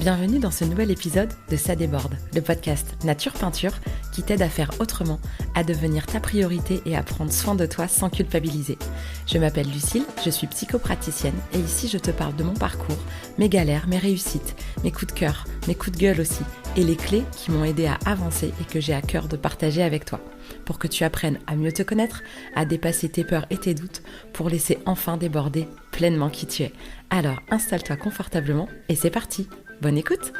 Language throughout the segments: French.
Bienvenue dans ce nouvel épisode de Ça déborde, le podcast Nature Peinture qui t'aide à faire autrement, à devenir ta priorité et à prendre soin de toi sans culpabiliser. Je m'appelle Lucille, je suis psychopraticienne et ici je te parle de mon parcours, mes galères, mes réussites, mes coups de cœur, mes coups de gueule aussi et les clés qui m'ont aidé à avancer et que j'ai à cœur de partager avec toi. Pour que tu apprennes à mieux te connaître, à dépasser tes peurs et tes doutes, pour laisser enfin déborder pleinement qui tu es. Alors installe-toi confortablement et c'est parti. Bonne écoute!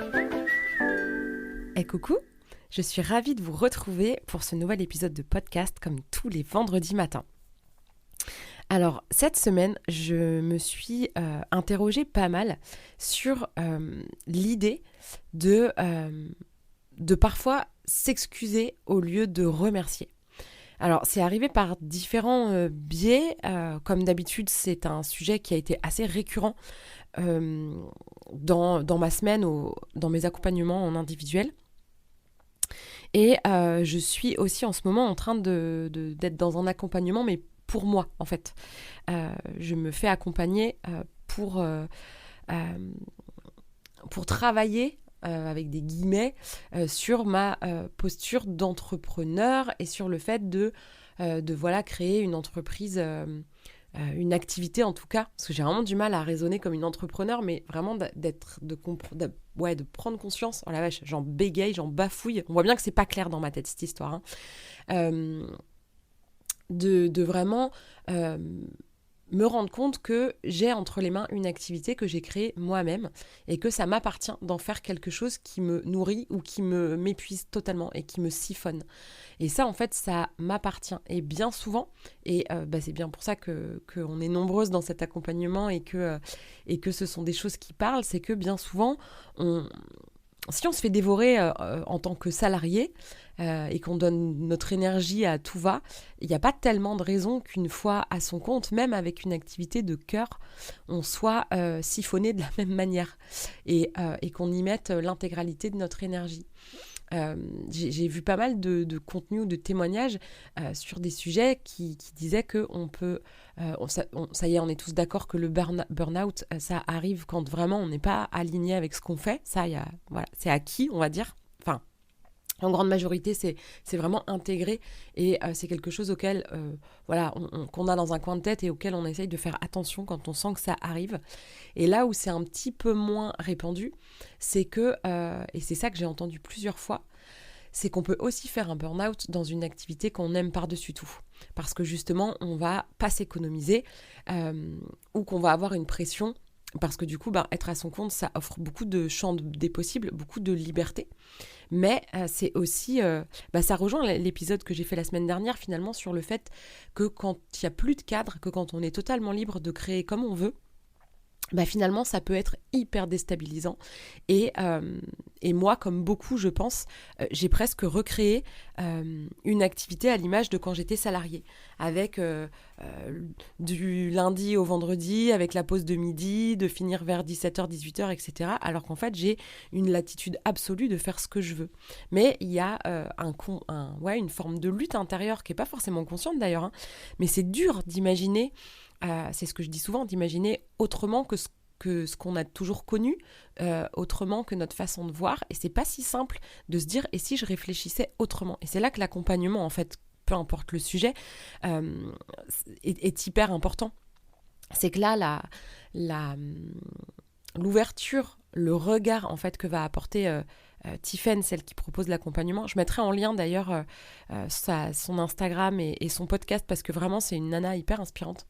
Et coucou, je suis ravie de vous retrouver pour ce nouvel épisode de podcast comme tous les vendredis matins. Alors cette semaine, je me suis interrogée pas mal sur l'idée de parfois s'excuser au lieu de remercier. Alors, c'est arrivé par différents biais. Comme d'habitude, c'est un sujet qui a été assez récurrent dans ma semaine, dans mes accompagnements en individuel. Et je suis aussi en ce moment en train d'être dans un accompagnement, mais pour moi, en fait. Je me fais accompagner pour travailler avec des guillemets, sur ma posture d'entrepreneur et sur le fait de créer une entreprise, une activité en tout cas, parce que j'ai vraiment du mal à raisonner comme une entrepreneur, mais vraiment de prendre conscience. Oh la vache, j'en bégaye, j'en bafouille. On voit bien que c'est pas clair dans ma tête cette histoire. De vraiment me rendre compte que j'ai entre les mains une activité que j'ai créée moi-même et que ça m'appartient d'en faire quelque chose qui me nourrit ou qui m'épuise totalement et qui me siphonne. Et ça, en fait, ça m'appartient. Et bien souvent, et c'est bien pour ça qu'on est nombreuses dans cet accompagnement et que ce sont des choses qui parlent, c'est que bien souvent, si on se fait dévorer en tant que salarié et qu'on donne notre énergie à tout va, il n'y a pas tellement de raison qu'une fois à son compte, même avec une activité de cœur, on soit siphonné de la même manière et qu'on y mette l'intégralité de notre énergie. J'ai vu pas mal de contenus ou de témoignages sur des sujets qui disaient qu'on peut... ça y est, on est tous d'accord que le burn-out, ça arrive quand vraiment on n'est pas aligné avec ce qu'on fait. Ça, c'est acquis, on va dire. Enfin, en grande majorité, c'est vraiment intégré et c'est quelque chose auquel qu'on a dans un coin de tête et auquel on essaye de faire attention quand on sent que ça arrive. Et là où c'est un petit peu moins répandu, c'est que, et c'est ça que j'ai entendu plusieurs fois, c'est qu'on peut aussi faire un burn-out dans une activité qu'on aime par-dessus tout. Parce que justement, on va pas s'économiser ou qu'on va avoir une pression. Parce que du coup, être à son compte, ça offre beaucoup de champs des possibles, beaucoup de liberté. Mais c'est aussi... ça rejoint l'épisode que j'ai fait la semaine dernière, finalement, sur le fait que quand il n'y a plus de cadre, que quand on est totalement libre de créer comme on veut, finalement, ça peut être hyper déstabilisant. Et moi, comme beaucoup, je pense, j'ai presque recréé une activité à l'image de quand j'étais salariée, avec du lundi au vendredi, avec la pause de midi, de finir vers 17h, 18h, etc. Alors qu'en fait, j'ai une latitude absolue de faire ce que je veux. Mais il y a une forme de lutte intérieure qui n'est pas forcément consciente d'ailleurs, mais c'est dur d'imaginer... c'est ce que je dis souvent, d'imaginer autrement que ce qu'on a toujours connu, autrement que notre façon de voir. Et c'est pas si simple de se dire, et si je réfléchissais autrement? Et c'est là que l'accompagnement, en fait, peu importe le sujet, est hyper important. C'est que là, l'ouverture, le regard, en fait, que va apporter... Tiffaine, celle qui propose l'accompagnement. Je mettrai en lien d'ailleurs son Instagram et son podcast parce que vraiment c'est une nana hyper inspirante.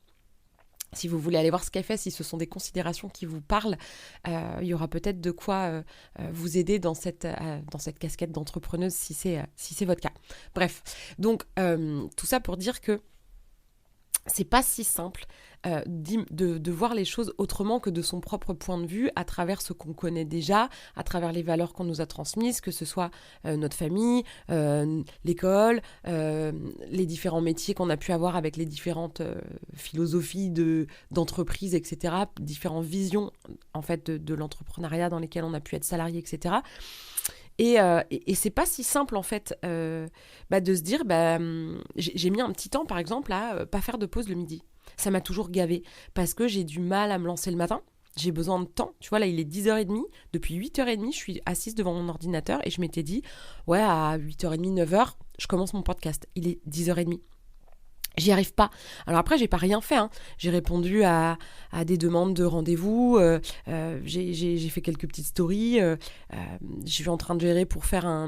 Si vous voulez aller voir ce qu'elle fait, si ce sont des considérations qui vous parlent, il y aura peut-être de quoi vous aider dans cette casquette d'entrepreneuse si c'est votre cas. Bref, donc tout ça pour dire que c'est pas si simple de voir les choses autrement que de son propre point de vue, à travers ce qu'on connaît déjà, à travers les valeurs qu'on nous a transmises, que ce soit notre famille, l'école, les différents métiers qu'on a pu avoir avec les différentes philosophies d'entreprise, etc., différentes visions en fait de l'entrepreneuriat dans lesquelles on a pu être salarié, etc. Et c'est pas si simple en fait de se dire j'ai mis un petit temps par exemple à pas faire de pause le midi. Ça m'a toujours gavée parce que j'ai du mal à me lancer le matin. j'ai besoin de temps. Tu vois, là, il est 10h30. Depuis 8h30, je suis assise devant mon ordinateur et je m'étais dit, ouais, à 8h30, 9h, je commence mon podcast. Il est 10h30. J'y arrive pas. Alors après, j'ai pas rien fait. Hein. J'ai répondu à des demandes de rendez-vous. J'ai fait quelques petites stories. Je suis en train de gérer pour faire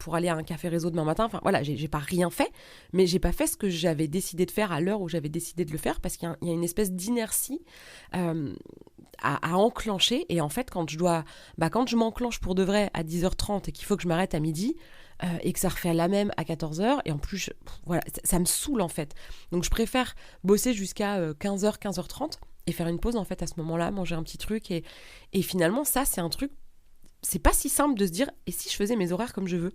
pour aller à un café réseau demain matin. Enfin voilà, j'ai pas rien fait. Mais j'ai pas fait ce que j'avais décidé de faire à l'heure où j'avais décidé de le faire parce qu'il y a une espèce d'inertie à enclencher. Et en fait, quand je m'enclenche pour de vrai à 10h30 et qu'il faut que je m'arrête à midi, et que ça refait la même à 14h, et en plus, voilà, ça me saoule en fait. Donc je préfère bosser jusqu'à 15h, 15h30 et faire une pause en fait à ce moment-là, manger un petit truc. Et finalement, ça, c'est un truc, c'est pas si simple de se dire, et si je faisais mes horaires comme je veux ?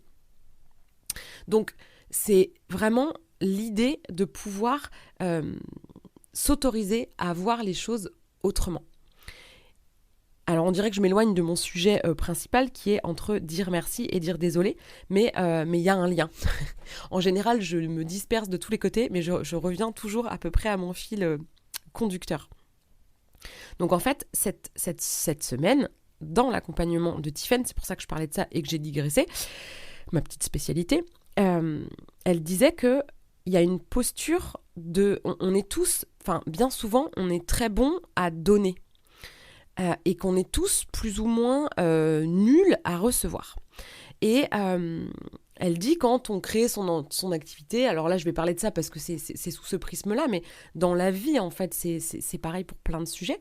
Donc, c'est vraiment l'idée de pouvoir s'autoriser à voir les choses autrement. Alors on dirait que je m'éloigne de mon sujet principal qui est entre dire merci et dire désolé, mais il y a un lien. En général, je me disperse de tous les côtés, mais je reviens toujours à peu près à mon fil conducteur. Donc en fait, cette semaine, dans l'accompagnement de Tiffaine, c'est pour ça que je parlais de ça et que j'ai digressé, ma petite spécialité, elle disait qu'il y a une posture de... On est tous, enfin bien souvent, on est très bon à donner. Et qu'on est tous plus ou moins nuls à recevoir. Et elle dit quand on crée son activité, alors là je vais parler de ça parce que c'est sous ce prisme-là, mais dans la vie en fait c'est pareil pour plein de sujets.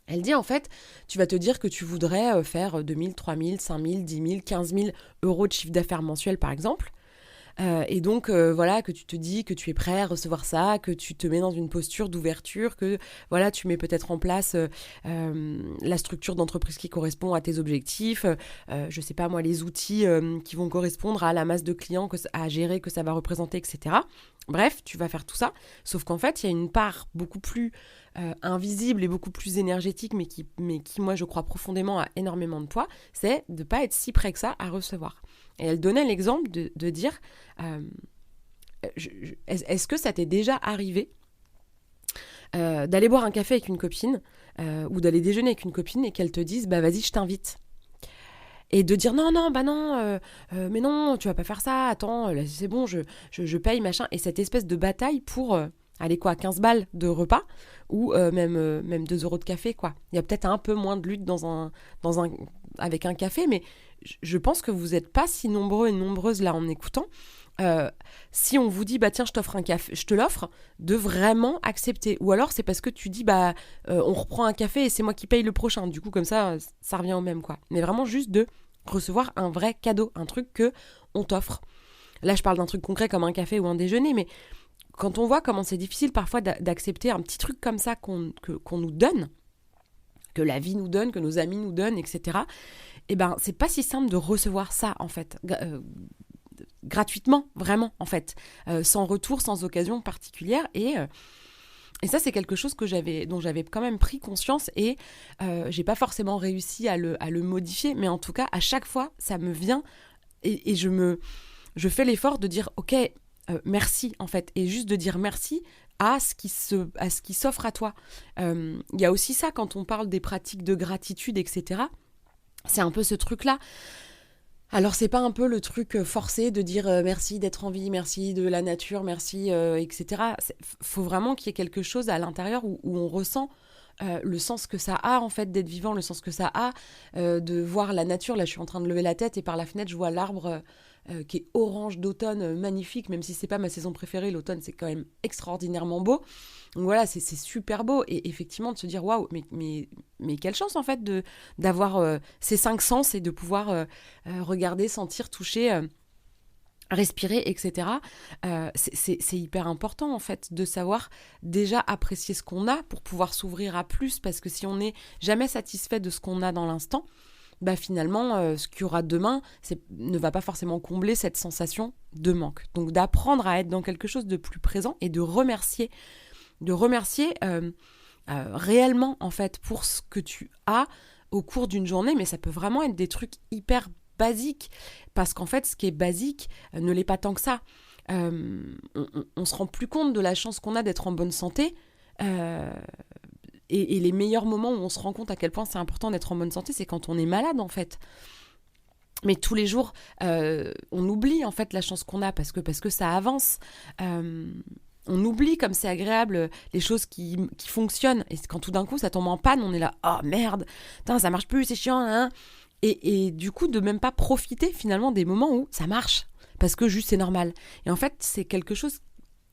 Elle dit en fait, tu vas te dire que tu voudrais faire 2 000, 3 000, 5 000, 10 000, 15 000 euros de chiffre d'affaires mensuel par exemple. Et donc voilà, que tu te dis que tu es prêt à recevoir ça, que tu te mets dans une posture d'ouverture, que voilà, tu mets peut-être en place la structure d'entreprise qui correspond à tes objectifs, je sais pas moi, les outils qui vont correspondre à la masse de clients à gérer, que ça va représenter, etc. Bref, tu vas faire tout ça, sauf qu'en fait, il y a une part beaucoup plus invisible et beaucoup plus énergétique, mais qui, moi, je crois profondément a énormément de poids, c'est de ne pas être si prêt que ça à recevoir. Et elle donnait l'exemple de dire est-ce que ça t'est déjà arrivé d'aller boire un café avec une copine ou d'aller déjeuner avec une copine et qu'elle te dise bah vas-y je t'invite et de dire non mais non tu vas pas faire ça, attends là, c'est bon je paye machin, et cette espèce de bataille pour allez quoi, 15 balles de repas ou même 2 euros de café quoi. Il y a peut-être un peu moins de lutte avec un café, mais je pense que vous n'êtes pas si nombreux et nombreuses là en écoutant. Si on vous dit bah tiens je t'offre un café, je te l'offre, de vraiment accepter. Ou alors c'est parce que tu dis bah on reprend un café et c'est moi qui paye le prochain. Du coup comme ça revient au même quoi. Mais vraiment juste de recevoir un vrai cadeau, un truc que on t'offre. Là je parle d'un truc concret comme un café ou un déjeuner, mais quand on voit comment c'est difficile parfois d'accepter un petit truc comme ça qu'on nous donne, que la vie nous donne, que nos amis nous donnent, etc. Eh ben, c'est pas si simple de recevoir ça, en fait, gratuitement, vraiment, en fait, sans retour, sans occasion particulière. Et ça, c'est quelque chose dont j'avais quand même pris conscience et j'ai pas forcément réussi à le modifier, mais en tout cas, à chaque fois, ça me vient et je fais l'effort de dire, ok, merci, en fait, et juste de dire merci à ce qui s'offre à toi. Il y a aussi ça, quand on parle des pratiques de gratitude, etc., c'est un peu ce truc-là. Alors, c'est pas un peu le truc forcé de dire merci d'être en vie, merci de la nature, merci, etc. Faut vraiment qu'il y ait quelque chose à l'intérieur où on ressent le sens que ça a, en fait, d'être vivant, le sens que ça a, de voir la nature. Là, je suis en train de lever la tête et par la fenêtre, je vois l'arbre qui est orange d'automne, magnifique, même si c'est pas ma saison préférée, l'automne, c'est quand même extraordinairement beau. Donc voilà, c'est super beau. Et effectivement, de se dire, waouh, mais quelle chance, en fait, d'avoir ces 5 sens et de pouvoir regarder, sentir, toucher, respirer, etc. C'est hyper important, en fait, de savoir déjà apprécier ce qu'on a pour pouvoir s'ouvrir à plus, parce que si on n'est jamais satisfait de ce qu'on a dans l'instant, bah finalement, ce qu'il y aura demain ne va pas forcément combler cette sensation de manque. Donc d'apprendre à être dans quelque chose de plus présent et de remercier réellement, en fait, pour ce que tu as au cours d'une journée, mais ça peut vraiment être des trucs hyper basiques, parce qu'en fait, ce qui est basique ne l'est pas tant que ça. On se rend plus compte de la chance qu'on a d'être en bonne santé Et les meilleurs moments où on se rend compte à quel point c'est important d'être en bonne santé, c'est quand on est malade en fait. Mais tous les jours, on oublie en fait la chance qu'on a parce que ça avance. On oublie comme c'est agréable les choses qui fonctionnent. Et quand tout d'un coup ça tombe en panne, on est là, oh merde, putain, ça marche plus, c'est chiant. Hein. Et du coup, de même pas profiter finalement des moments où ça marche. Parce que juste c'est normal. Et en fait, c'est quelque chose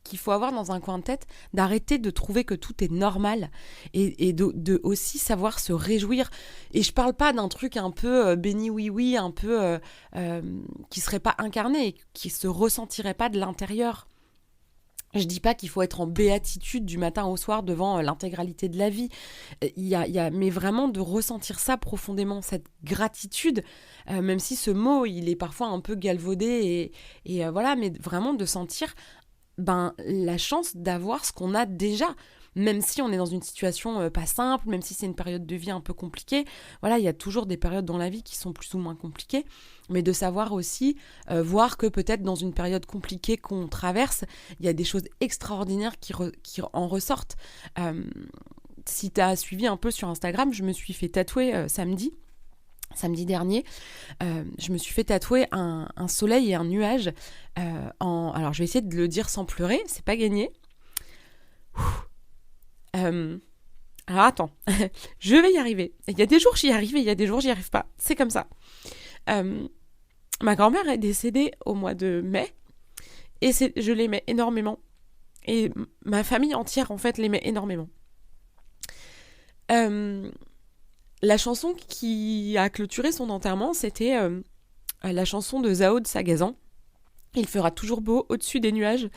qu'il faut avoir dans un coin de tête, d'arrêter de trouver que tout est normal et de aussi savoir se réjouir. Et je parle pas d'un truc un peu béni oui-oui, un peu qui serait pas incarné, qui se ressentirait pas de l'intérieur. Je dis pas qu'il faut être en béatitude du matin au soir devant l'intégralité de la vie. Mais vraiment de ressentir ça profondément, cette gratitude, même si ce mot, il est parfois un peu galvaudé et voilà, mais vraiment de sentir la chance d'avoir ce qu'on a déjà, même si on est dans une situation pas simple, même si c'est une période de vie un peu compliquée. Voilà, il y a toujours des périodes dans la vie qui sont plus ou moins compliquées, mais de savoir aussi voir que peut-être dans une période compliquée qu'on traverse, il y a des choses extraordinaires qui en ressortent. Si tu as suivi un peu sur Instagram, je me suis fait tatouer samedi dernier, je me suis fait tatouer un soleil et un nuage alors je vais essayer de le dire sans pleurer, c'est pas gagné. Alors attends, je vais y arriver. Il y a des jours j'y arrive et il y a des jours j'y arrive pas, c'est comme ça. Ma grand-mère est décédée au mois de mai et je l'aimais énormément et ma famille entière en fait l'aimait énormément. La chanson qui a clôturé son enterrement, c'était la chanson de Zao de Sagazan. Il fera toujours beau au-dessus des nuages.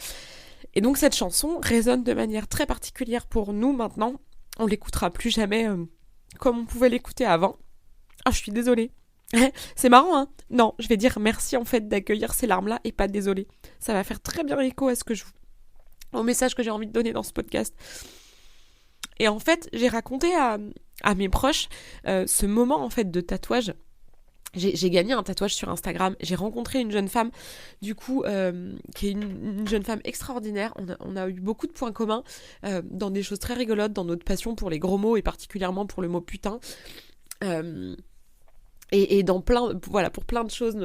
Et donc cette chanson résonne de manière très particulière pour nous maintenant. On l'écoutera plus jamais comme on pouvait l'écouter avant. Ah, je suis désolée. C'est marrant, hein? Non, je vais dire merci en fait d'accueillir ces larmes-là et pas désolée. Ça va faire très bien écho à au message que j'ai envie de donner dans ce podcast. Et en fait, j'ai raconté à mes proches ce moment en fait de tatouage. J'ai gagné un tatouage sur Instagram. J'ai rencontré une jeune femme, du coup, qui est une jeune femme extraordinaire. On a eu beaucoup de points communs dans des choses très rigolotes, dans notre passion pour les gros mots et particulièrement pour le mot putain. Et dans pour plein de choses,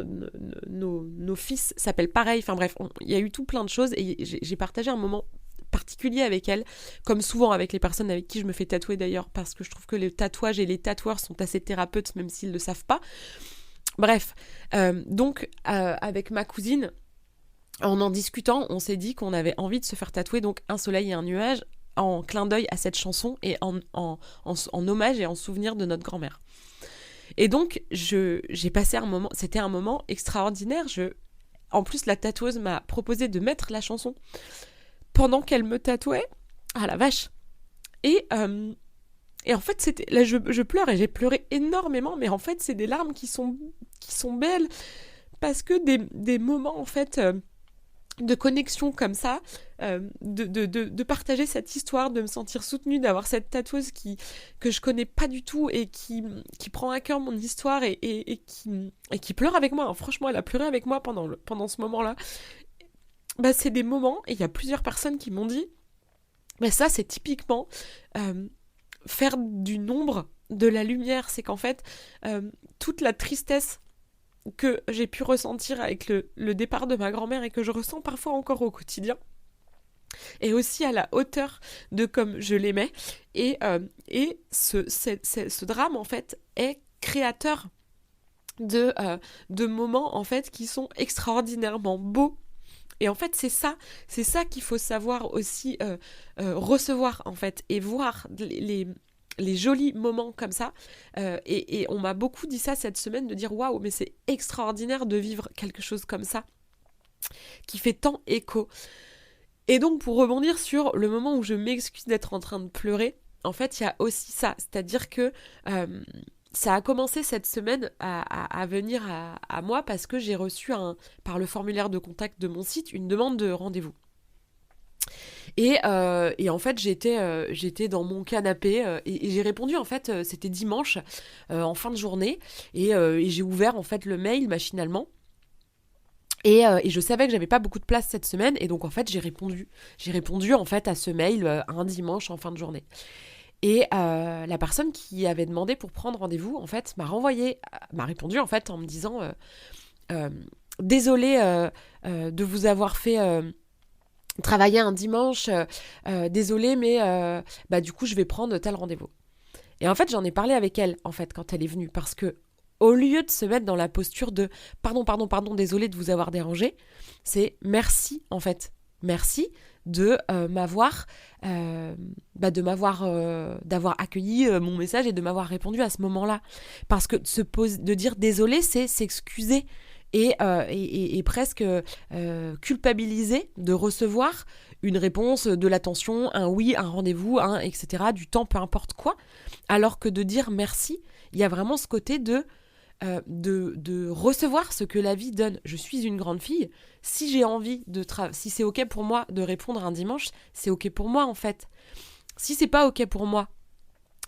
nos fils s'appellent pareil. Enfin bref, il y a eu tout plein de choses et j'ai partagé un moment particulier avec elle, comme souvent avec les personnes avec qui je me fais tatouer d'ailleurs, parce que je trouve que les tatouages et les tatoueurs sont assez thérapeutes, même s'ils ne le savent pas. Bref, donc avec ma cousine, en discutant, on s'est dit qu'on avait envie de se faire tatouer donc un soleil et un nuage en clin d'œil à cette chanson et en hommage et en souvenir de notre grand-mère. Et donc, j'ai passé un moment, c'était un moment extraordinaire. En plus, la tatoueuse m'a proposé de mettre la chanson pendant qu'elle me tatouait. Ah la vache! Et en fait, c'était là, je pleure et j'ai pleuré énormément, mais en fait, c'est des larmes qui sont belles parce que des moments en fait de connexion comme ça, de partager cette histoire, de me sentir soutenue, d'avoir cette tatoueuse que je connais pas du tout et qui prend à cœur mon histoire et qui pleure avec moi. Franchement, elle a pleuré avec moi pendant ce moment-là. Bah, c'est des moments, et il y a plusieurs personnes qui m'ont dit, mais ça c'est typiquement faire du nombre de la lumière. C'est qu'en fait, toute la tristesse que j'ai pu ressentir avec le départ de ma grand-mère et que je ressens parfois encore au quotidien, et aussi à la hauteur de comme je l'aimais, et ce drame en fait est créateur de moments en fait qui sont extraordinairement beaux. Et en fait, c'est ça qu'il faut savoir aussi recevoir, en fait, et voir les jolis moments comme ça. Et on m'a beaucoup dit ça cette semaine, de dire « Waouh, mais c'est extraordinaire de vivre quelque chose comme ça, qui fait tant écho. » Et donc, pour rebondir sur le moment où je m'excuse d'être en train de pleurer, en fait, il y a aussi ça. C'est-à-dire que ça a commencé cette semaine à venir à moi parce que j'ai reçu par le formulaire de contact de mon site une demande de rendez-vous. Et en fait, j'étais dans mon canapé et j'ai répondu, en fait, c'était dimanche en fin de journée et j'ai ouvert en fait le mail machinalement. Et je savais que j'avais pas beaucoup de place cette semaine et donc en fait j'ai répondu en fait à ce mail un dimanche en fin de journée. Et la personne qui avait demandé pour prendre rendez-vous, en fait, m'a répondu en fait en me disant désolée de vous avoir fait travailler un dimanche, désolée, mais du coup je vais prendre tel rendez-vous. Et en fait, j'en ai parlé avec elle en fait quand elle est venue, parce que au lieu de se mettre dans la posture de pardon, désolée de vous avoir dérangé, c'est merci en fait. Merci de d'avoir accueilli mon message et de m'avoir répondu à ce moment-là. Parce que de dire désolé, c'est s'excuser et presque culpabiliser de recevoir une réponse, de l'attention, un oui, un rendez-vous, etc., du temps, peu importe quoi. Alors que de dire merci, il y a vraiment ce côté de recevoir ce que la vie donne. Je suis une grande fille. Si j'ai envie si c'est ok pour moi de répondre un dimanche, c'est ok pour moi en fait. Si c'est pas ok pour moi,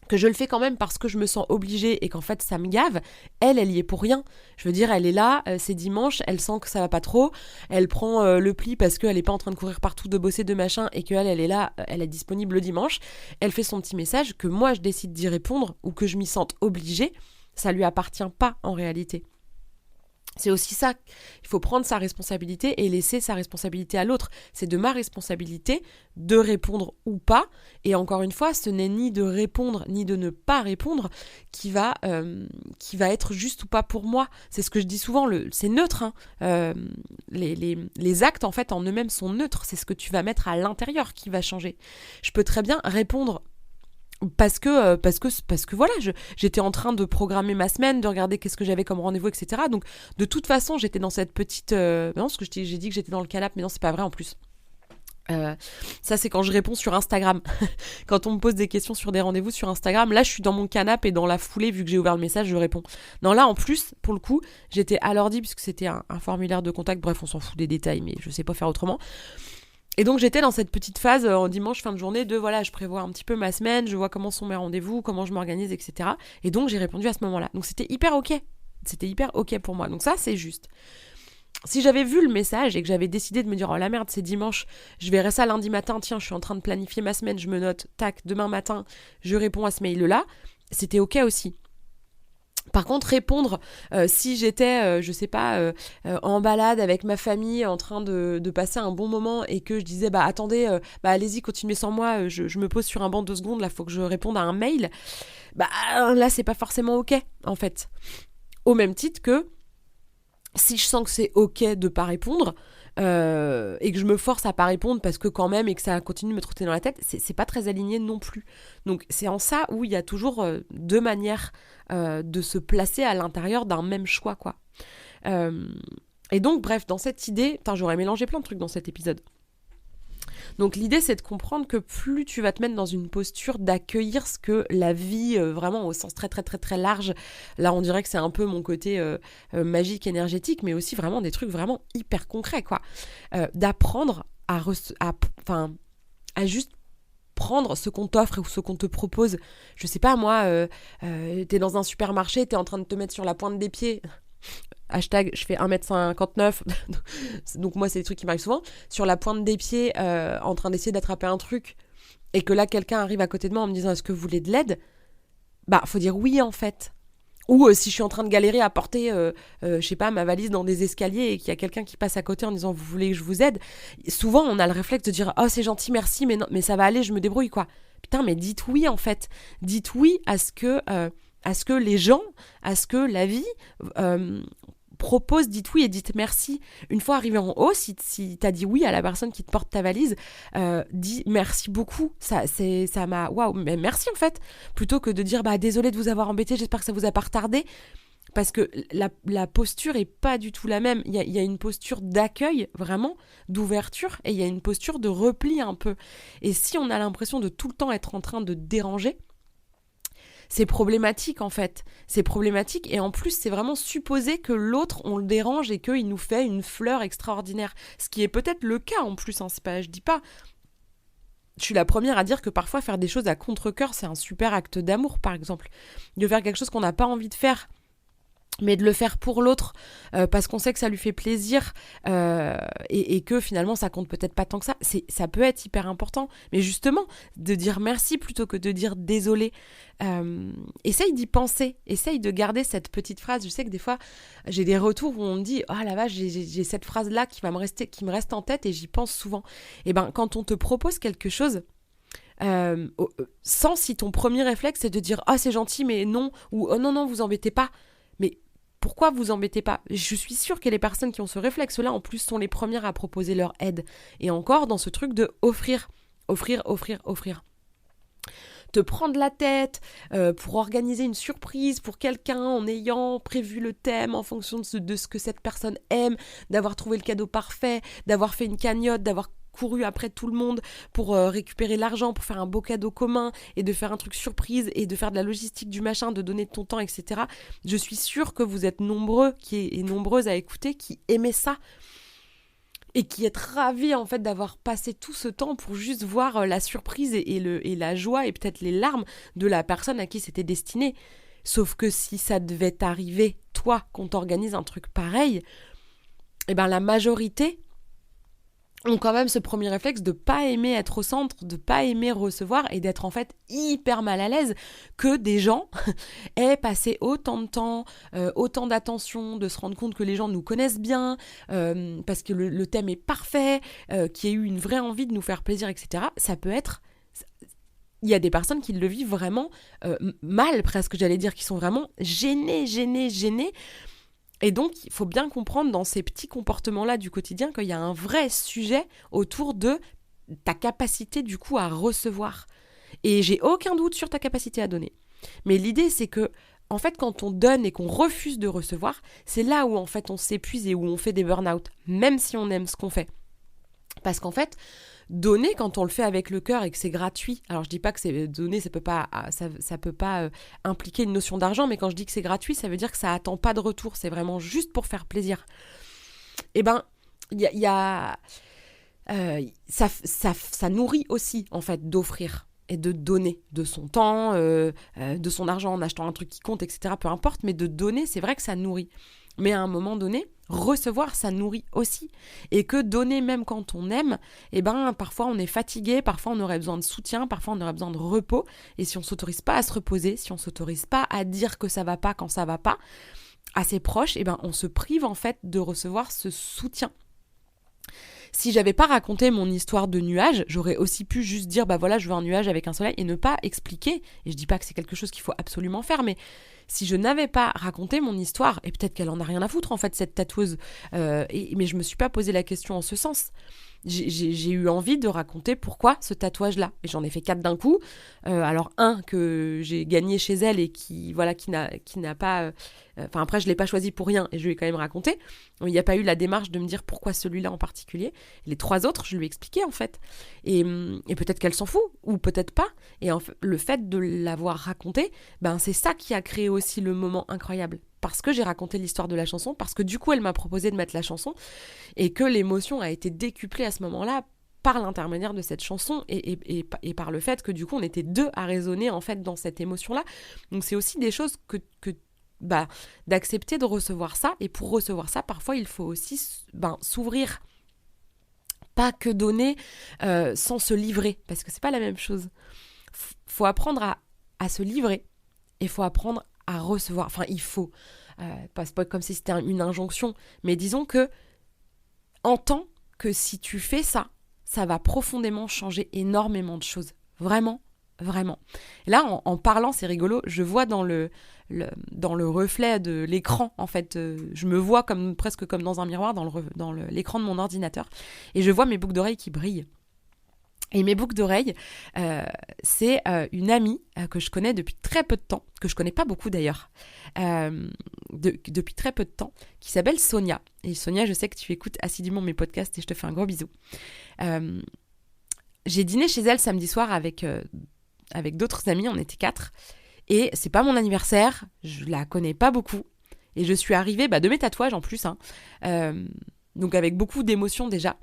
que je le fais quand même parce que je me sens obligée et qu'en fait ça me gave, elle y est pour rien. Je veux dire, elle est là, c'est dimanche, elle sent que ça va pas trop, elle prend le pli parce qu'elle est pas en train de courir partout, de bosser, de machin, et qu'elle est là, elle est disponible le dimanche, elle fait son petit message, que moi je décide d'y répondre ou que je m'y sente obligée, ça lui appartient pas en réalité. C'est aussi ça, il faut prendre sa responsabilité et laisser sa responsabilité à l'autre. C'est de ma responsabilité de répondre ou pas. Et encore une fois, ce n'est ni de répondre ni de ne pas répondre qui va être juste ou pas pour moi. C'est ce que je dis souvent, c'est neutre. Les actes en fait en eux-mêmes sont neutres. C'est ce que tu vas mettre à l'intérieur qui va changer. Je peux très bien répondre parce que voilà, j'étais en train de programmer ma semaine, de regarder qu'est-ce que j'avais comme rendez-vous, etc. Donc de toute façon j'étais dans cette petite non, parce que j'ai dit que j'étais dans le canapé, mais non, c'est pas vrai en plus. Ça c'est quand je réponds sur Instagram. Quand on me pose des questions sur des rendez-vous sur Instagram, là je suis dans mon canapé et dans la foulée, vu que j'ai ouvert le message, je réponds. Non, là en plus, pour le coup, j'étais à l'ordi puisque c'était un formulaire de contact, bref on s'en fout des détails, mais je sais pas faire autrement. Et donc j'étais dans cette petite phase en dimanche fin de journée de voilà, je prévois un petit peu ma semaine, je vois comment sont mes rendez-vous, comment je m'organise, etc. Et donc j'ai répondu à ce moment-là. Donc c'était hyper ok. C'était hyper ok pour moi. Donc ça c'est juste. Si j'avais vu le message et que j'avais décidé de me dire oh la merde c'est dimanche, je verrai ça lundi matin, tiens je suis en train de planifier ma semaine, je me note, tac, demain matin je réponds à ce mail-là, c'était ok aussi. Par contre, répondre si j'étais, je sais pas, en balade avec ma famille, en train de passer un bon moment et que je disais, bah attendez, allez-y, continuez sans moi, je me pose sur un banc 2 secondes, là, faut que je réponde à un mail, là, c'est pas forcément ok, en fait. Au même titre que si je sens que c'est ok de pas répondre, et que je me force à pas répondre parce que quand même et que ça continue de me trotter dans la tête, c'est pas très aligné non plus. Donc c'est en ça où il y a toujours deux manières de se placer à l'intérieur d'un même choix, quoi. Et donc bref, dans cette idée, j'aurais mélangé plein de trucs dans cet épisode. Donc l'idée c'est de comprendre que plus tu vas te mettre dans une posture d'accueillir ce que la vie, vraiment au sens très très très très large, là on dirait que c'est un peu mon côté magique, énergétique, mais aussi vraiment des trucs vraiment hyper concrets, quoi. D'apprendre à juste prendre ce qu'on t'offre ou ce qu'on te propose. Je sais pas moi, t'es dans un supermarché, t'es en train de te mettre sur la pointe des pieds... Hashtag, je fais 1m59, donc moi c'est des trucs qui m'arrivent souvent, sur la pointe des pieds, en train d'essayer d'attraper un truc, et que là quelqu'un arrive à côté de moi en me disant est-ce que vous voulez de l'aide, faut dire oui en fait. Ou si je suis en train de galérer à porter, je sais pas, ma valise dans des escaliers et qu'il y a quelqu'un qui passe à côté en disant vous voulez que je vous aide, souvent on a le réflexe de dire oh c'est gentil merci mais non mais ça va aller je me débrouille quoi. Putain mais dites oui en fait, dites oui à ce que les gens, à ce que la vie propose, dites oui et dites merci. Une fois arrivé en haut, si t'as dit oui à la personne qui te porte ta valise, dis merci beaucoup. Ça m'a... Waouh, mais merci en fait. Plutôt que de dire désolé de vous avoir embêté, j'espère que ça vous a pas retardé. Parce que la posture est pas du tout la même. Il y a une posture d'accueil, vraiment, d'ouverture, et il y a une posture de repli un peu. Et si on a l'impression de tout le temps être en train de déranger, c'est problématique en fait. C'est problématique et en plus c'est vraiment supposer que l'autre on le dérange et qu'il nous fait une fleur extraordinaire. Ce qui est peut-être le cas en plus, c'est pas, je dis pas. Je suis la première à dire que parfois faire des choses à contre-cœur c'est un super acte d'amour par exemple. De faire quelque chose qu'on n'a pas envie de faire mais de le faire pour l'autre parce qu'on sait que ça lui fait plaisir et que finalement ça compte peut-être pas tant que ça, ça peut être hyper important. Mais justement, de dire merci plutôt que de dire désolé, essaye d'y penser, essaye de garder cette petite phrase. Je sais que des fois j'ai des retours où on me dit oh la vache, j'ai cette phrase là qui me reste en tête et j'y pense souvent. Et ben quand on te propose quelque chose, sans si ton premier réflexe c'est de dire ah c'est gentil mais non, ou oh non vous embêtez pas, mais pourquoi vous embêtez pas? Je suis sûre que les personnes qui ont ce réflexe-là, en plus, sont les premières à proposer leur aide. Et encore, dans ce truc de offrir. Te prendre la tête pour organiser une surprise pour quelqu'un en ayant prévu le thème en fonction de ce que cette personne aime, d'avoir trouvé le cadeau parfait, d'avoir fait une cagnotte, d'avoir couru après tout le monde pour récupérer l'argent, pour faire un beau cadeau commun et de faire un truc surprise et de faire de la logistique du machin, de donner de ton temps, etc. Je suis sûre que vous êtes nombreux et nombreuses à écouter qui aimaient ça et qui êtes ravis en fait d'avoir passé tout ce temps pour juste voir la surprise et la joie et peut-être les larmes de la personne à qui c'était destiné. Sauf que si ça devait t'arriver, toi, qu'on t'organise un truc pareil, eh ben la majorité ont quand même ce premier réflexe de pas aimer être au centre, de pas aimer recevoir et d'être en fait hyper mal à l'aise que des gens aient passé autant de temps, autant d'attention, de se rendre compte que les gens nous connaissent bien, parce que le thème est parfait, qu'il y ait eu une vraie envie de nous faire plaisir, etc. Ça peut être... Il y a des personnes qui le vivent vraiment mal, presque, j'allais dire, qui sont vraiment gênées. Et donc, il faut bien comprendre dans ces petits comportements-là du quotidien qu'il y a un vrai sujet autour de ta capacité du coup à recevoir. Et j'ai aucun doute sur ta capacité à donner. Mais l'idée, c'est que, en fait, quand on donne et qu'on refuse de recevoir, c'est là où en fait on s'épuise et où on fait des burn-out, même si on aime ce qu'on fait. Parce qu'en fait, donner quand on le fait avec le cœur et que c'est gratuit. Alors je dis pas que c'est donner, ça peut pas impliquer une notion d'argent, mais quand je dis que c'est gratuit, ça veut dire que ça attend pas de retour, c'est vraiment juste pour faire plaisir. Et ben ça nourrit aussi en fait d'offrir et de donner de son temps, de son argent en achetant un truc qui compte, etc. Peu importe, mais de donner, c'est vrai que ça nourrit. Mais à un moment donné, recevoir, ça nourrit aussi. Et que donner même quand on aime, eh ben, parfois on est fatigué, parfois on aurait besoin de soutien, parfois on aurait besoin de repos. Et si on ne s'autorise pas à se reposer, si on ne s'autorise pas à dire que ça va pas quand ça va pas, à ses proches, eh ben, on se prive en fait de recevoir ce soutien. Si j'avais pas raconté mon histoire de nuage, j'aurais aussi pu juste dire bah voilà, je veux un nuage avec un soleil et ne pas expliquer. Et je dis pas que c'est quelque chose qu'il faut absolument faire, mais si je n'avais pas raconté mon histoire, et peut-être qu'elle en a rien à foutre en fait cette tatoueuse, mais je me suis pas posé la question en ce sens. J'ai eu envie de raconter pourquoi ce tatouage-là. Et j'en ai fait 4 d'un coup. Alors un que j'ai gagné chez elle et qui n'a pas... Enfin après je l'ai pas choisi pour rien et je lui ai quand même raconté. Il n'y a pas eu la démarche de me dire pourquoi celui-là en particulier. Les 3 autres, je lui ai expliqué en fait. Et peut-être qu'elle s'en fout ou peut-être pas. Et en fait, le fait de l'avoir raconté, ben c'est ça qui a créé aussi le moment incroyable. Parce que j'ai raconté l'histoire de la chanson, parce que du coup elle m'a proposé de mettre la chanson et que l'émotion a été décuplée à ce moment-là par l'intermédiaire de cette chanson et par le fait que du coup on était 2 à résonner en fait dans cette émotion-là. Donc c'est aussi des choses que d'accepter de recevoir ça, et pour recevoir ça parfois il faut aussi s'ouvrir, pas que donner sans se livrer, parce que c'est pas la même chose. Faut apprendre à se livrer et faut apprendre à recevoir, enfin il faut, pas comme si c'était une injonction, mais disons que entends que si tu fais ça, ça va profondément changer énormément de choses, vraiment. Et là, en parlant, c'est rigolo, je vois dans le reflet de l'écran, en fait, je me vois presque comme dans un miroir dans l'écran de mon ordinateur, et je vois mes boucles d'oreilles qui brillent. Et mes boucles d'oreilles, c'est une amie que je connais depuis très peu de temps, que je connais pas beaucoup d'ailleurs, depuis très peu de temps, qui s'appelle Sonia. Et Sonia, je sais que tu écoutes assidûment mes podcasts et je te fais un gros bisou. J'ai dîné chez elle samedi soir avec d'autres amis, on était 4. Et c'est pas mon anniversaire, je la connais pas beaucoup. Et je suis arrivée de mes tatouages en plus, donc avec beaucoup d'émotions déjà.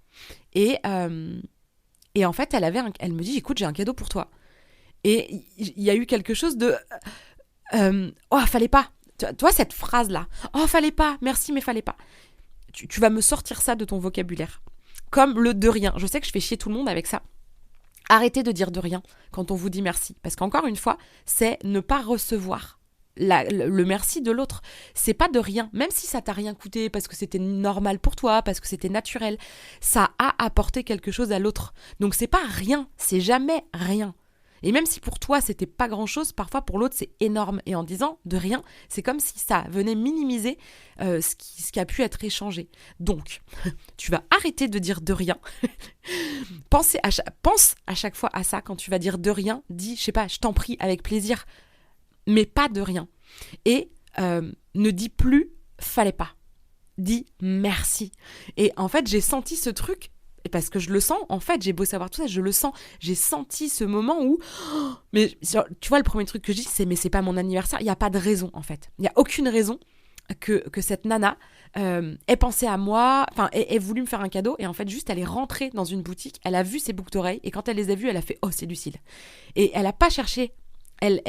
Et en fait, elle me dit, écoute, j'ai un cadeau pour toi. Et il y a eu quelque chose de... fallait pas. Toi, cette phrase-là, oh, fallait pas, merci, mais fallait pas. Tu vas me sortir ça de ton vocabulaire. Comme le de rien. Je sais que je fais chier tout le monde avec ça. Arrêtez de dire de rien quand on vous dit merci. Parce qu'encore une fois, c'est ne pas recevoir le merci de l'autre. C'est pas de rien. Même si ça t'a rien coûté parce que c'était normal pour toi, parce que c'était naturel, ça a apporté quelque chose à l'autre. Donc c'est pas rien. C'est jamais rien. Et même si pour toi, c'était pas grand-chose, parfois pour l'autre, c'est énorme. Et en disant de rien, c'est comme si ça venait minimiser ce qui a pu être échangé. Donc, tu vas arrêter de dire de rien. Pense à chaque fois à ça. Quand tu vas dire de rien, dis, je sais pas, je t'en prie, avec plaisir, mais pas de rien. Et ne dis plus, fallait pas. Dis merci. Et en fait, j'ai senti ce truc. Et parce que je le sens, en fait, j'ai beau savoir tout ça, je le sens. J'ai senti ce moment où... mais tu vois, le premier truc que je dis, c'est mais c'est pas mon anniversaire. Il n'y a pas de raison, en fait. Il n'y a aucune raison que cette nana ait pensé à moi, enfin, ait voulu me faire un cadeau. Et en fait, juste, elle est rentrée dans une boutique, elle a vu ses boucles d'oreilles. Et quand elle les a vues, elle a fait « Oh, c'est Lucille ». Et elle n'a pas cherché. Elle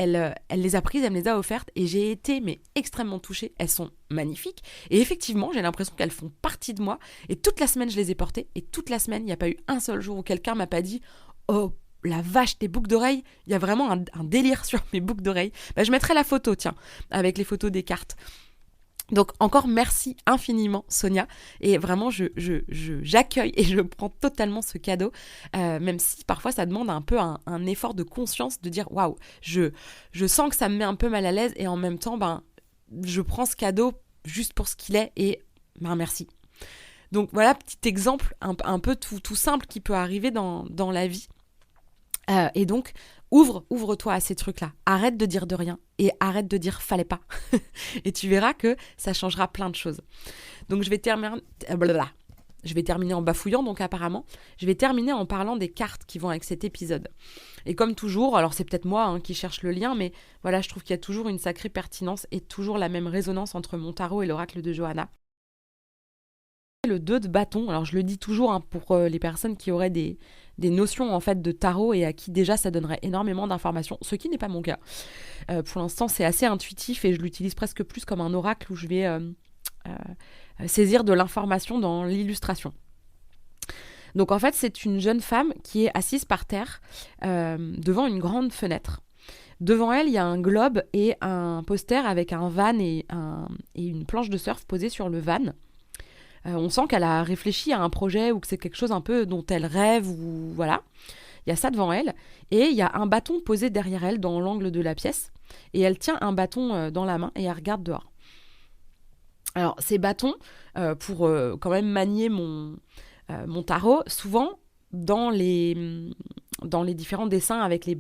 les a prises, elle me les a offertes et j'ai été extrêmement touchée. Elles sont magnifiques et effectivement, j'ai l'impression qu'elles font partie de moi et toute la semaine, je les ai portées et toute la semaine, il n'y a pas eu un seul jour où quelqu'un m'a pas dit « Oh, la vache, tes boucles d'oreilles !» Il y a vraiment un délire sur mes boucles d'oreilles. Je mettrai la photo, tiens, avec les photos des cartes. Donc encore merci infiniment Sonia et vraiment j'accueille et je prends totalement ce cadeau même si parfois ça demande un peu un effort de conscience de dire waouh, je sens que ça me met un peu mal à l'aise et en même temps je prends ce cadeau juste pour ce qu'il est et merci. Donc voilà, petit exemple un peu tout simple qui peut arriver dans la vie. Et donc, ouvre-toi à ces trucs-là. Arrête de dire de rien et arrête de dire fallait pas. Et tu verras que ça changera plein de choses. Donc, je vais terminer en bafouillant, donc apparemment. Je vais terminer en parlant des cartes qui vont avec cet épisode. Et comme toujours, alors c'est peut-être moi qui cherche le lien, mais voilà, je trouve qu'il y a toujours une sacrée pertinence et toujours la même résonance entre mon tarot et l'oracle de Johanna. Le 2 de bâton, alors je le dis toujours pour les personnes qui auraient des notions en fait de tarot et à qui déjà ça donnerait énormément d'informations, ce qui n'est pas mon cas. Pour l'instant c'est assez intuitif et je l'utilise presque plus comme un oracle où je vais saisir de l'information dans l'illustration. Donc en fait c'est une jeune femme qui est assise par terre devant une grande fenêtre. Devant elle il y a un globe et un poster avec un van et une planche de surf posée sur le van. On sent qu'elle a réfléchi à un projet ou que c'est quelque chose un peu dont elle rêve ou voilà. Il y a ça devant elle et il y a un bâton posé derrière elle dans l'angle de la pièce et elle tient un bâton dans la main et elle regarde dehors. Alors ces bâtons, pour quand même manier mon tarot, souvent dans les différents dessins avec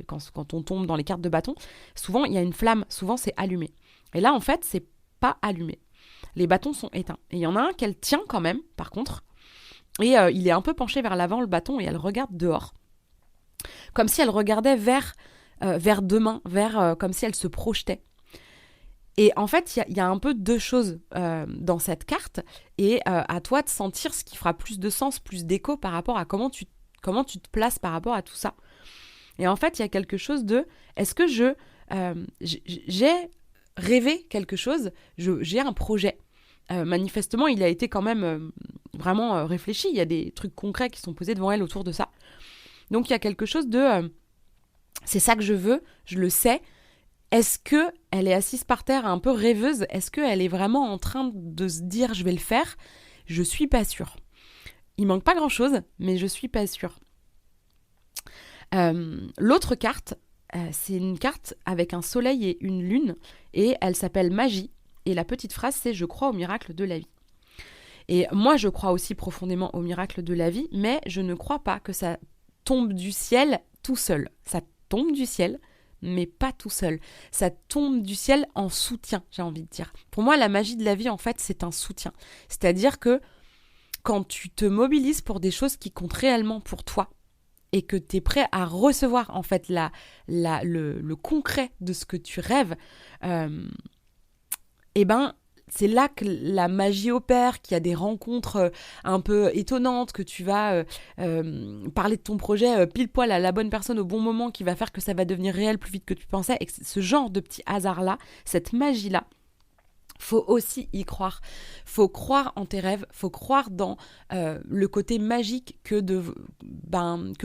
quand on tombe dans les cartes de bâton, souvent il y a une flamme, souvent c'est allumé. Et là en fait c'est pas allumé. Les bâtons sont éteints. Et il y en a un qu'elle tient quand même, par contre. Et il est un peu penché vers l'avant, le bâton, et elle regarde dehors. Comme si elle regardait vers demain, comme si elle se projetait. Et en fait, il y a un peu deux choses dans cette carte. Et à toi de sentir ce qui fera plus de sens, plus d'écho par rapport à comment tu te places par rapport à tout ça. Et en fait, il y a quelque chose de... Est-ce que j'ai rêvé quelque chose, j'ai un projet. Manifestement, il a été quand même vraiment réfléchi. Il y a des trucs concrets qui sont posés devant elle autour de ça. Donc, il y a quelque chose de... c'est ça que je veux, je le sais. Est-ce qu'elle est assise par terre un peu rêveuse ? Est-ce qu'elle est vraiment en train de se dire « je vais le faire » ? Je suis pas sûre. Il manque pas grand-chose, mais je suis pas sûre. L'autre carte, c'est une carte avec un soleil et une lune, et elle s'appelle Magie, et la petite phrase c'est « Je crois au miracle de la vie ». Et moi je crois aussi profondément au miracle de la vie, mais je ne crois pas que ça tombe du ciel tout seul. Ça tombe du ciel, mais pas tout seul. Ça tombe du ciel en soutien, j'ai envie de dire. Pour moi, la magie de la vie, en fait, c'est un soutien. C'est-à-dire que quand tu te mobilises pour des choses qui comptent réellement pour toi, et que tu es prêt à recevoir en fait le concret de ce que tu rêves, eh ben c'est là que la magie opère, qu'il y a des rencontres un peu étonnantes, que tu vas parler de ton projet pile poil à la bonne personne au bon moment, qui va faire que ça va devenir réel plus vite que tu pensais. Et que ce genre de petits hasards-là, cette magie-là, faut aussi y croire. Faut croire en tes rêves, faut croire dans le côté magique que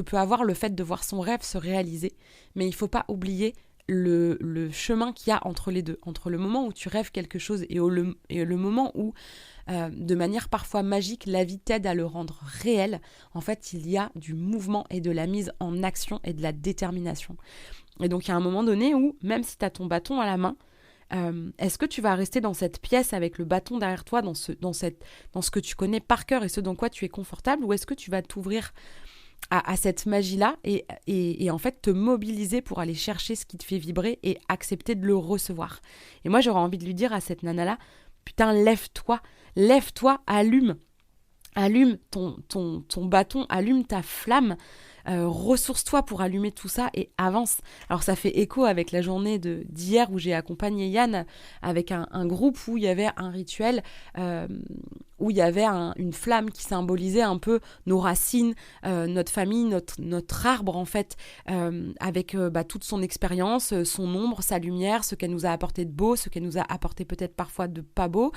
peut avoir le fait de voir son rêve se réaliser. Mais il faut pas oublier le chemin qu'il y a entre les deux, entre le moment où tu rêves quelque chose et le moment où, de manière parfois magique, la vie t'aide à le rendre réel. En fait, il y a du mouvement et de la mise en action et de la détermination. Et donc, il y a un moment donné où, même si tu as ton bâton à la main, est-ce que tu vas rester dans cette pièce avec le bâton derrière toi, dans ce que tu connais par cœur et ce dans quoi tu es confortable, ou est-ce que tu vas t'ouvrir à cette magie-là et en fait te mobiliser pour aller chercher ce qui te fait vibrer et accepter de le recevoir. Et moi, j'aurais envie de lui dire à cette nana-là, putain, lève-toi, allume ton bâton, allume ta flamme, ressource-toi pour allumer tout ça et avance. Alors ça fait écho avec la journée d'hier où j'ai accompagné Yann avec un groupe où il y avait un rituel, où il y avait une flamme qui symbolisait un peu nos racines, notre famille, notre arbre en fait, avec toute son expérience, son ombre, sa lumière, ce qu'elle nous a apporté de beau, ce qu'elle nous a apporté peut-être parfois de pas beau,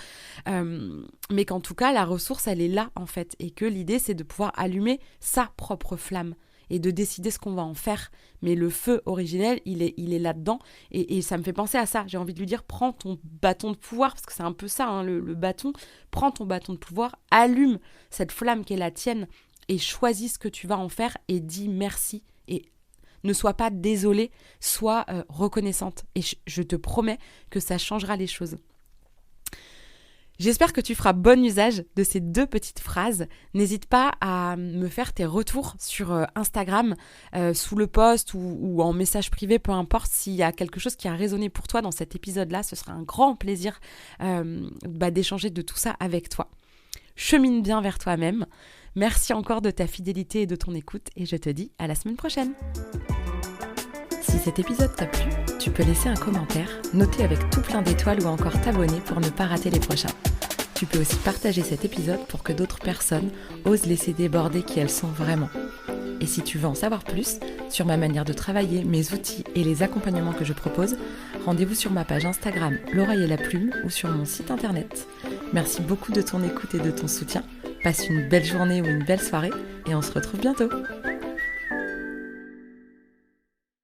mais qu'en tout cas la ressource elle est là en fait, et que l'idée c'est de pouvoir allumer sa propre flamme et de décider ce qu'on va en faire. Mais le feu originel, il est là-dedans. Et ça me fait penser à ça. J'ai envie de lui dire, prends ton bâton de pouvoir, parce que c'est un peu ça, hein, le bâton. Prends ton bâton de pouvoir, allume cette flamme qui est la tienne et choisis ce que tu vas en faire et dis merci. Et ne sois pas désolée, sois reconnaissante. Et je te promets que ça changera les choses. J'espère que tu feras bon usage de ces 2 petites phrases. N'hésite pas à me faire tes retours sur Instagram, sous le post ou en message privé, peu importe. S'il y a quelque chose qui a résonné pour toi dans cet épisode-là, ce sera un grand plaisir d'échanger de tout ça avec toi. Chemine bien vers toi-même. Merci encore de ta fidélité et de ton écoute et je te dis à la semaine prochaine. Si cet épisode t'a plu, tu peux laisser un commentaire, noter avec tout plein d'étoiles ou encore t'abonner pour ne pas rater les prochains. Tu peux aussi partager cet épisode pour que d'autres personnes osent laisser déborder qui elles sont vraiment. Et si tu veux en savoir plus sur ma manière de travailler, mes outils et les accompagnements que je propose, rendez-vous sur ma page Instagram L'Oreille et la Plume ou sur mon site internet. Merci beaucoup de ton écoute et de ton soutien. Passe une belle journée ou une belle soirée et on se retrouve bientôt.